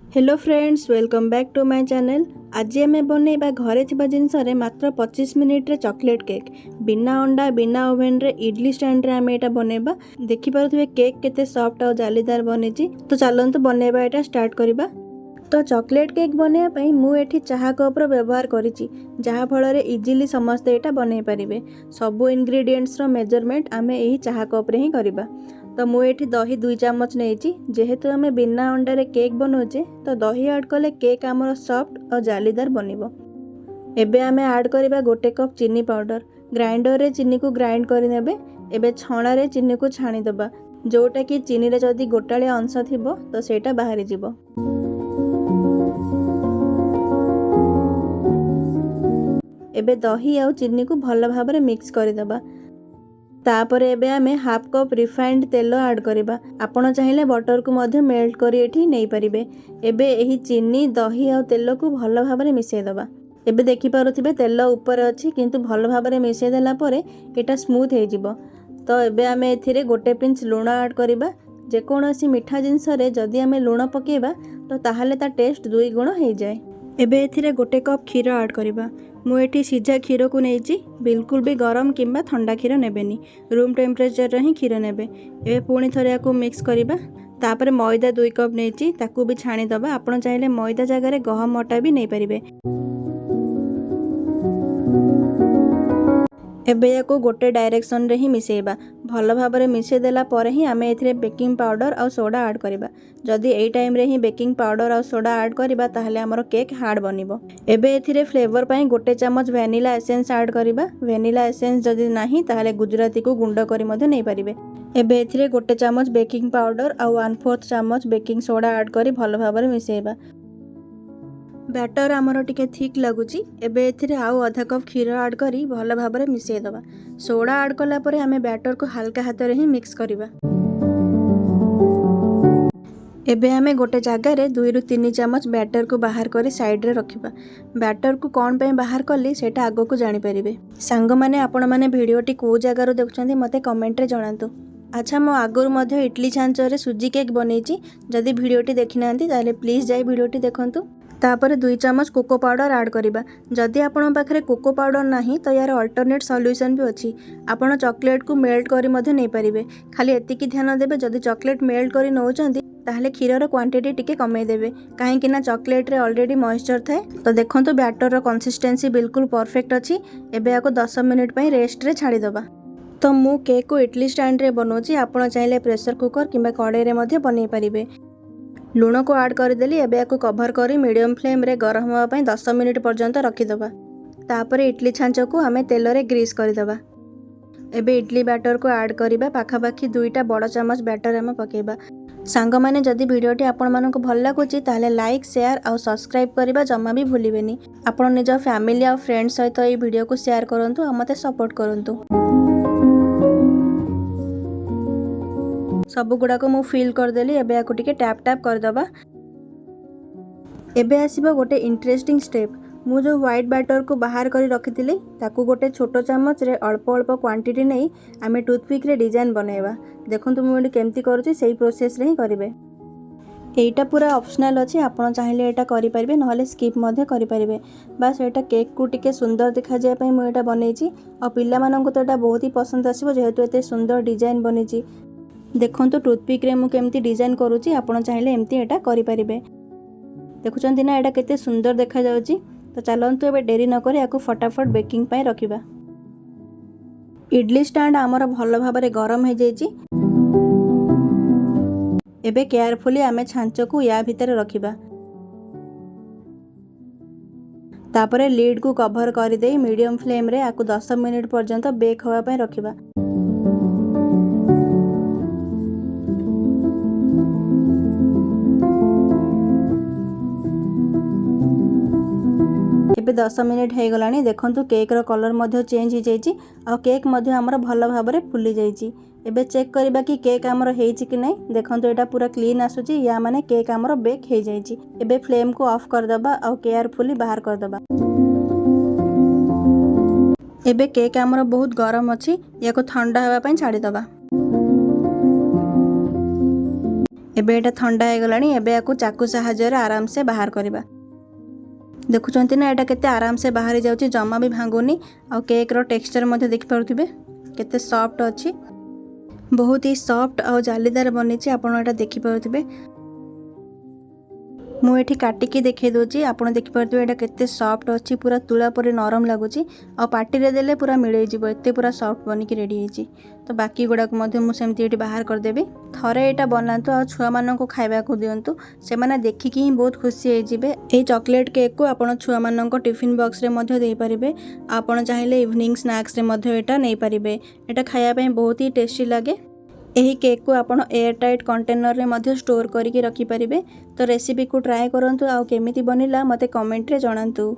Hello friends, welcome back to my channel. आज आम बनइबा घरे थिबा जिनसरे मात्र 25 मिनिट रे चॉकलेट केक बिना अंडा बिना ओवेन रे इडली स्टैंड रे आम एटा बनइबा। देखि पारुथिबे केक केते सॉफ्ट और जालीदार बनिची। तो चलंतु बनइबा एटा स्टार्ट करिबा। तो चॉकलेट केक बनइबा पई मु एठी चाहा कप रो व्यवहार करिची, जहा फल रे इजीली समस्त एटा बनइ परिबे। सबु इंग्रेडिएंट्स रो मेजरमेंट आमे एही चाहा कप रे ही करिबा। तो मु एठी दही 2 चम्मच नेइची। जेहेतु आमे बिना अंडा रे केक बनौचे तो दही ऐड कले केक आमर सॉफ्ट और जालीदार बनिबो। एबे आमे ऐड करिबा 1 कप चीनी पाउडर। ग्राइंडर रे चीनी को ग्राइंड करि नेबे। एबे छणा रे चीनी को छाणी दबा, जोटा कि चीनी रे जदी गोटाळे अंश थिबो तो सेटा बाहरी जिवो। एबे दही और चीनी को भल भाबरे मिक्स करि दबा। तापर एबे आमे हाफ कप रिफाइंड तेल ऐड करिबा। आपण चाहिले बटर को मध्य मेल्ट करी एठी नै परिबे। एबे एही चीनी दही और तेल को भल भाबरे मिसै दबा। एबे देखि पारुथिबे तेल ऊपर अछि, किंतु भल भाबरे मिसै देला परे एटा स्मूथ हे जिवो। तो एबे आमे एथिरे 1 पिंच लूण ऐड करिबा। जे कोनोसी मीठा जिंस रे जदी आमे लूण पकेबा तो ताहाले ता टेस्ट 2 गुण हे जाय। एबे एथिरे 1 कप क्षीर ऐड करिबा। मु एठी सीझा क्षीर को नेइची। बिल्कुल भी गरम किंबा ठंडा क्षीर नेबेनी, रूम टेम्परेचर रे ही क्षीर नेबे। एबे पुणी थरे याकू मिक्स करिबा। तापर मैदा 2 कप नेइची, ताकू भी छाणी दबा। आपण चाहिले मैदा जगह रे गहम आटा भी नै परिबे। एबे याकू गोटे डायरेक्शन रे ही मिसेइबा। भल भाबरे मिसे देला परे ही आमे एथिरे बेकिंग पाउडर और सोडा ऐड करिबा। जदी एई टाइम रे ही बेकिंग पाउडर और सोडा ऐड करिबा ताहले हमरो केक हार्ड बनिबो। एबे एथिरे फ्लेवर पई 1 चम्मच वैनिला एसेंस ऐड करिबा। वैनिला एसेंस जदी नाही ताहले गुजराती को गुंड करी मध्ये नै परिबे। एबे एथिरे 1 चम्मच बेकिंग पाउडर और 1/4 चम्मच बेकिंग सोडा ऐड करी भल भाबरे मिसेइबा। बैटर आमर टिके थिक लगुची। एबे एथिरे आउ आधा कप क्षीर ऐड करी भल भाबरे मिसै दबा। सोडा ऐड कला परे आमे बैटर को हल्का हाथ रे ही मिक्स करिबा। एबे आमे गोटे जगह रे 2 रु 3 चम्मच बैटर को बाहर करी साइड रे रखिबा। बैटर को कोन पे बाहर कली सेटा आगो को जानि परिबे। सांग माने आपण माने वीडियोटी को जगह रो देखछन्ती मते कमेंट रे जणांतु। अच्छा, मो आगुर मध्य इडली छांच रे सुजी केक बनैची। जदी वीडियोटी देखि नांती ताले प्लीज जाई वीडियोटी देखंतु। तापर 2 चम्मच कोको पाउडर ऐड करिबा। जदी आपण पाखरे कोको पाउडर नाही तो यार अल्टरनेट सॉल्यूशन भी अछि। आपण चॉकलेट को मेल्ट करी मध्ये नै परिबे। खाली एतिकी ध्यान देबे, जदी चॉकलेट मेल्ट करी नौचंती ताहले क्षीर रो क्वांटिटी टिके कमै देबे, काहे कि ना चॉकलेट रे ऑलरेडी मॉइस्चर थाए। तो देखंतु बैटर रो कंसिस्टेंसी बिल्कुल परफेक्ट अछि। एबे याको 10 मिनिट पई रेस्ट रे छाडी दबा। तो मु केक को इडली स्टैंड रे बनौची। आपण चाहिले प्रेशर कुकर किंबा कड़ाई रे मध्ये बनै परिबे। लूण को ऐड कर देली। एबे याको कवर करी मीडियम फ्लेम रे गरम होवा पई 10 मिनिट पर्यंत रखि दबा। तापर इडली छांच को आमे तेल रे ग्रीस करि दबा। एबे इडली बैटर को ऐड करिबा। पाखापाखी 2टा बड़ चम्मच बैटर आमे पकेबा। सांग माने जदी वीडियोटी आपण मानको भल लागुची ताले लाइक शेयर और सब्सक्राइब करिबा जम्मा भी भूलिबेनी। आपण निज फैमिली और फ्रेंड्स सहित ए वीडियो को शेयर करंतु और मते सपोर्ट करंतु। सब गुड़ा को मु फिल कर देली। एबे याको टिके टैप टैप कर दबा। एबे आसीबो गोटे इंटरेस्टिंग स्टेप। मु जो व्हाइट बैटर को बाहर करी रखिथिली ताकू गोटे छोटो चम्मच रे अल्प अल्प क्वांटिटी नै आमे टूथपिक रे डिजाइन बनाइबा। देखंतु मु एडी केमती करूची, सेही प्रोसेस रे ही करिवे। एटा पूरा ऑप्शनल अछि। आपण चाहिले एटा करि परिबे, नहले स्किप मध्ये करि परिबे। बस एटा केक को टिके सुंदर देखा जाय पई मु एटा बनैची। और पिल्ला मानंको तो एटा बहुत ही पसंद आसीबो, जेहेतु एते सुंदर डिजाइन बनिची। देखंतु टूथपिक रे मु केमती डिजाइन करूची। आपण चाहिले एमती एटा करि परिबे। देखुचंती ना एटा केते सुंदर देखा जाउची। तो चलंतु एबे डेरी न करी याकू फटाफट बेकिंग पई रखिबा। इडली स्टैंड आमर भल भाबरे गरम हे जायची। एबे केयरफुली आमे छांच को या भितर रखिबा। तापरे लीड को कवर करि देई मीडियम फ्लेम रे याकू 10 मिनिट पर्यंत बेक होवा पई रखिबा। एबे 10 मिनिट हे गलानी। देखंतु केक रो कलर मध्ये चेंज हो जाईची और केक मध्ये हमर भल भाबरे फुली जाईची। एबे चेक करबा कि केक हमर हेची कि नै। देखंतु एटा पूरा क्लीन आसुची, या माने केक हमर बेक हे जाईची। एबे फ्लेम को ऑफ कर दबा और केयरफुली बाहर कर दबा। एबे केक हमर बहुत गरम अछि, याको ठंडा होवा पई छाडी दबा। एबे एटा ठंडा हो गलानी। एबे याकू चाकू साहाय्य आराम से बाहर करवा। देखुंत ना एटा केते आराम से बाहरी जाउची, जमा भी भांगुनी। आ केक रो टेक्सचर मध्ये देखि पारुथिबे केते सॉफ्ट अछि, बहुत ही सॉफ्ट और जालीदार बनीची। आपण एटा देखि पारुथिबे। मु एठी काटिकी देखै दोची, आपण देखि पारुथिबे एटा केते सॉफ्ट अछि, पूरा तुला परि नरम लागुची। आ पार्टी रे देले पूरा मिलै जिवो, एते पूरा सॉफ्ट बनिकी रेडी हेची। तो बाकी गुडा को मध्ये मु सेमती एठी बाहर कर देबी। थरे एटा बनांतु आ छुआ मानन को खाइबा को दियंतु, से माने देखिकी ही बहुत खुशी हे जिवे। ए चॉकलेट केक को आपण छुआ मानन को टिफिन बॉक्स रे मध्ये देई परिबे। आपण चाहिले इवनिंग स्नैक्स रे मध्ये एटा नै परिबे। एटा खाया पे बहुत ही टेस्टी लागे। एही केक को आपण एयर टाइट कंटेनर रे मध्ये स्टोर करिके रखि परिबे। तो रेसिपी को ट्राई करंतु आ केमिति बनिला मते कमेंट रे जणांतु।